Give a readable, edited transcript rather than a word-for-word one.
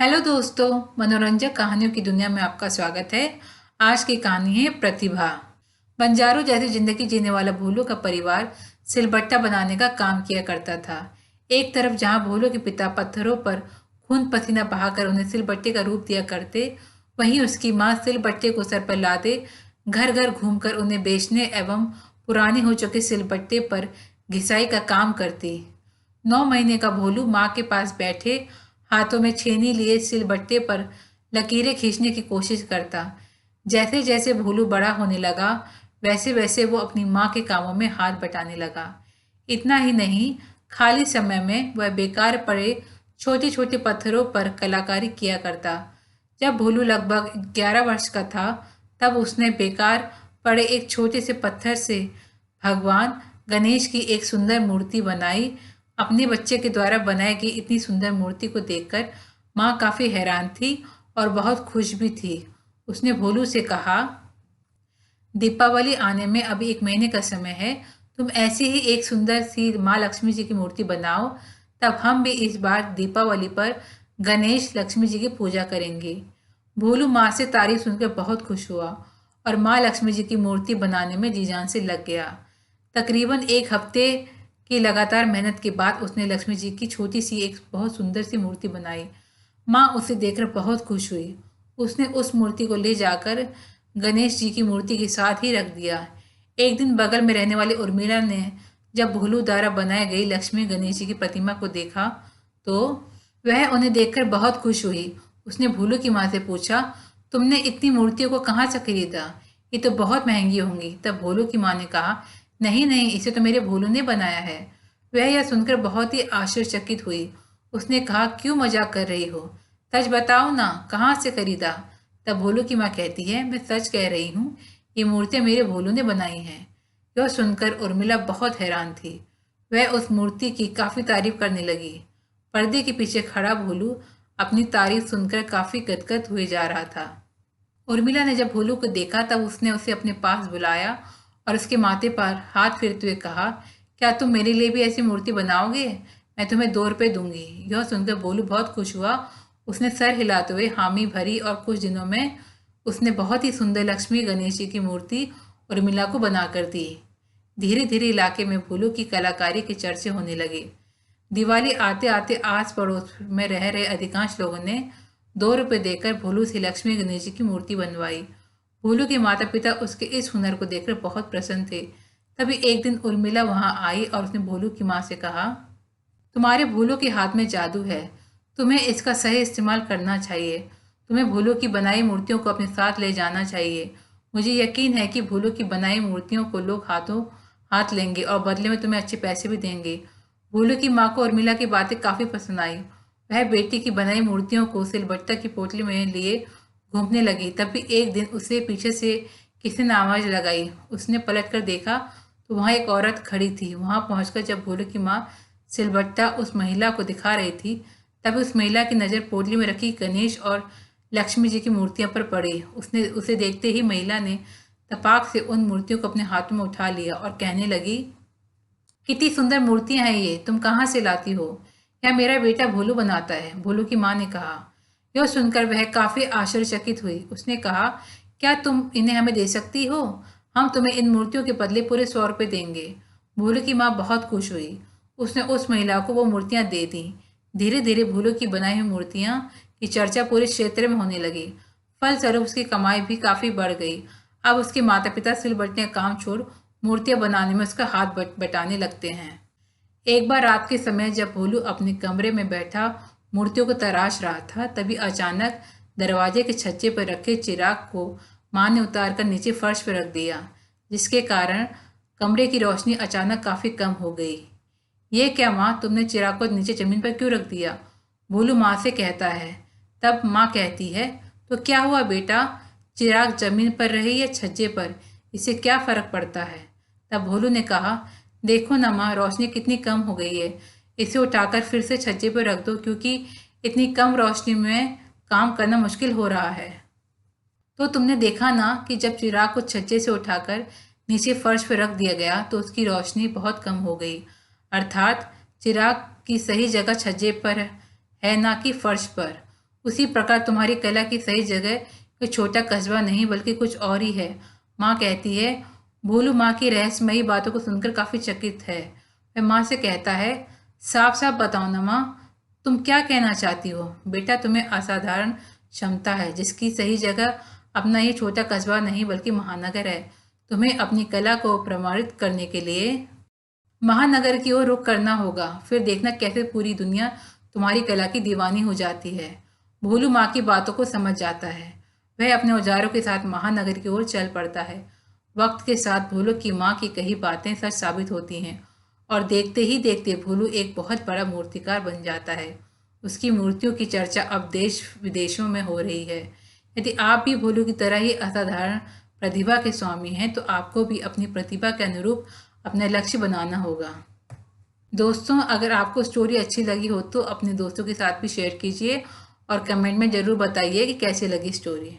Hello दोस्तों, मनोरंजक कहानियों की दुनिया में आपका स्वागत है। आज की कहानी है प्रतिभा। बंजारों जैसी जिंदगी जीने वाला भोलू का परिवार सिलबट्टा बनाने का काम किया करता था। एक तरफ जहां भोलू के पिता पत्थरों पर खून पसीना बहाकर उन्हें सिलबट्टे का रूप दिया करते, वहीं उसकी माँ सिलबट्टे को सर पर लादे घर घर घूमकर उन्हें बेचने एवं पुराने हो चुके सिलबट्टे पर घिसाई का काम करती। 9 महीने का भोलू माँ के पास बैठे हाथों में छेनी लिए सिलबट्टे पर लकीरें खींचने की कोशिश करता। जैसे जैसे भोलू बड़ा होने लगा, वैसे वैसे वो अपनी माँ के कामों में हाथ बटाने लगा। इतना ही नहीं, खाली समय में वह बेकार पड़े छोटे छोटे पत्थरों पर कलाकारी किया करता। जब भोलू लगभग 11 वर्ष का था, तब उसने बेकार पड़े एक छोटे से पत्थर से भगवान गणेश की एक सुंदर मूर्ति बनाई। अपने बच्चे के द्वारा बनाई गई इतनी सुंदर मूर्ति को देखकर माँ काफी हैरान थी और बहुत खुश भी थी। उसने भोलू से कहा, दीपावली आने में अभी 1 महीने का समय है। तुम ऐसी ही एक सुंदर सी माँ लक्ष्मी जी की मूर्ति बनाओ, तब हम भी इस बार दीपावली पर गणेश लक्ष्मी जी की पूजा करेंगे। भोलू माँ से तारीफ सुनकर बहुत खुश हुआ और माँ लक्ष्मी जी की मूर्ति बनाने में जी जान से लग गया। तकरीबन 1 हफ्ते की लगातार मेहनत के बाद उसने लक्ष्मी जी की छोटी सी एक बहुत सुंदर सी मूर्ति बनाई। माँ उसे देखकर बहुत खुश हुई। उसने उस मूर्ति को ले जाकर गणेश जी की मूर्ति के साथ ही रख दिया। एक दिन बगल में रहने वाली उर्मिला ने जब भोलू द्वारा बनाई गई लक्ष्मी गणेश जी की प्रतिमा को देखा, तो वह उन्हें देखकर बहुत खुश हुई। उसने भोलू की माँ से पूछा, तुमने इतनी मूर्तियों को कहाँ से खरीदा? ये तो बहुत महंगी होंगी। तब भोलू की माँ ने कहा, नहीं नहीं, इसे तो मेरे भोलू ने बनाया है। वह यह सुनकर बहुत ही आश्चर्यचकित हुई। उसने कहा, क्यों मजाक कर रही हो? सच बताओ ना, कहाँ से खरीदा? तब भोलू की माँ कहती है, मैं सच कह रही हूँ, ये मूर्तियाँ मेरे भोलू ने बनाई हैं। यह सुनकर उर्मिला बहुत हैरान थी। वह उस मूर्ति की काफी तारीफ करने लगी। पर्दे के पीछे खड़ा भोलू अपनी तारीफ सुनकर काफी गदगद हुए जा रहा था। उर्मिला ने जब भोलू को देखा, तब उसने उसे अपने पास बुलाया और उसके माथे पर हाथ फेरते हुए कहा, क्या तुम मेरे लिए भी ऐसी मूर्ति बनाओगे? मैं तुम्हें 2 रुपए दूंगी। यह सुनकर भोलू बहुत खुश हुआ। उसने सर हिलाते हुए हामी भरी और कुछ दिनों में उसने बहुत ही सुंदर लक्ष्मी गणेश जी की मूर्ति उर्मिला को बनाकर दी। धीरे धीरे इलाके में भोलू की कलाकारी के चर्चे होने लगे। दिवाली आते आते आस पड़ोस में रह रहे अधिकांश लोगों ने 2 रुपए देकर भोलू से लक्ष्मी गणेश जी की मूर्ति बनवाई। भोलू के माता पिता उसके इस हुनर को देखकर बहुत प्रसन्न थे। तभी एक दिन उर्मिला वहां आई और उसने भोलू की माँ से कहा, तुम्हारे भोलू के हाथ में जादू है, तुम्हें इसका सही इस्तेमाल करना चाहिए। तुम्हें भोलू की बनाई मूर्तियों को अपने साथ ले जाना चाहिए। मुझे यकीन है कि भोलू की बनाई मूर्तियों को लोग हाथों हाथ लेंगे और बदले में तुम्हें अच्छे पैसे भी देंगे। भोलू की माँ को उर्मिला की बातें काफी पसंद आई। वह बेटी की बनाई मूर्तियों को सिलबट्टा की पोटली में लिए घूमने लगी। तभी एक दिन उसे पीछे से किसी ने आवाज लगाई। उसने पलट कर देखा तो वहां एक औरत खड़ी थी। वहां पहुंचकर जब भोलू की माँ सिलबट्टा उस महिला को दिखा रही थी, तभी उस महिला की नजर पोटली में रखी गणेश और लक्ष्मी जी की मूर्तियों पर पड़ी। उसने उसे देखते ही महिला ने तपाक से उन मूर्तियों को अपने हाथों में उठा लिया और कहने लगी, कितनी सुंदर मूर्तियां हैं ये, तुम कहाँ से लाती हो? यह मेरा बेटा भोलू बनाता है, भोलू की माँ ने कहा। यह सुनकर वह काफी आश्चर्यचकित हुई। उसने कहा, क्या तुम इन्हें हमें दे सकती हो? हम तुम्हें इन मूर्तियों के बदले पूरे 100 रुपए देंगे। भोलू की माँ बहुत खुश हुई। उसने उस महिला को वो मूर्तियां दे दी। धीरे धीरे भोलू की बनाई हुई मूर्तियां की चर्चा पूरे क्षेत्र में होने लगी। फलस्वरूप उसकी कमाई भी काफी बढ़ गई। अब उसके माता पिता सिलबट्टे का काम छोड़ मूर्तियां बनाने में उसका हाथ बटाने लगते हैं। एक बार रात के समय जब भोलू अपने कमरे में बैठा मूर्तियों को तराश रहा था, तभी अचानक दरवाजे के छज्जे पर रखे चिराग को माँ ने उतार कर नीचे फर्श पर रख दिया, जिसके कारण कमरे की रोशनी अचानक काफी कम हो गई। ये क्या माँ, तुमने चिराग को नीचे जमीन पर क्यों रख दिया? भोलू माँ से कहता है। तब माँ कहती है, तो क्या हुआ बेटा, चिराग जमीन पर रहे या छज्जे पर, इससे क्या फर्क पड़ता है? तब भोलू ने कहा, देखो ना माँ, रोशनी कितनी कम हो गई है। इसे उठाकर फिर से छज्जे पर रख दो, क्योंकि इतनी कम रोशनी में काम करना मुश्किल हो रहा है। तो तुमने देखा ना कि जब चिराग को छज्जे से उठाकर नीचे फर्श पर रख दिया गया तो उसकी रोशनी बहुत कम हो गई। अर्थात चिराग की सही जगह छज्जे पर है, ना कि फर्श पर। उसी प्रकार तुम्हारी कला की सही जगह कोई छोटा कस्बा नहीं बल्कि कुछ और ही है, माँ कहती है। भोलू माँ की रहस्यमयी बातों को सुनकर काफी चकित है। वह माँ से कहता है, साफ साफ बताओ ना माँ, तुम क्या कहना चाहती हो? बेटा, तुम्हें असाधारण क्षमता है जिसकी सही जगह अपना ये छोटा कस्बा नहीं बल्कि महानगर है। तुम्हें अपनी कला को प्रमाणित करने के लिए महानगर की ओर रुख करना होगा। फिर देखना कैसे पूरी दुनिया तुम्हारी कला की दीवानी हो जाती है। भोलू माँ की बातों को समझ जाता है। वह अपने औजारों के साथ महानगर की ओर चल पड़ता है। वक्त के साथ भोलू की माँ की कही बातें सच साबित होती हैं और देखते ही देखते भोलू एक बहुत बड़ा मूर्तिकार बन जाता है। उसकी मूर्तियों की चर्चा अब देश विदेशों में हो रही है। यदि आप भी भोलू की तरह ही असाधारण प्रतिभा के स्वामी हैं तो आपको भी अपनी प्रतिभा के अनुरूप अपना लक्ष्य बनाना होगा। दोस्तों, अगर आपको स्टोरी अच्छी लगी हो तो अपने दोस्तों के साथ भी शेयर कीजिए और कमेंट में ज़रूर बताइए कि कैसी लगी स्टोरी।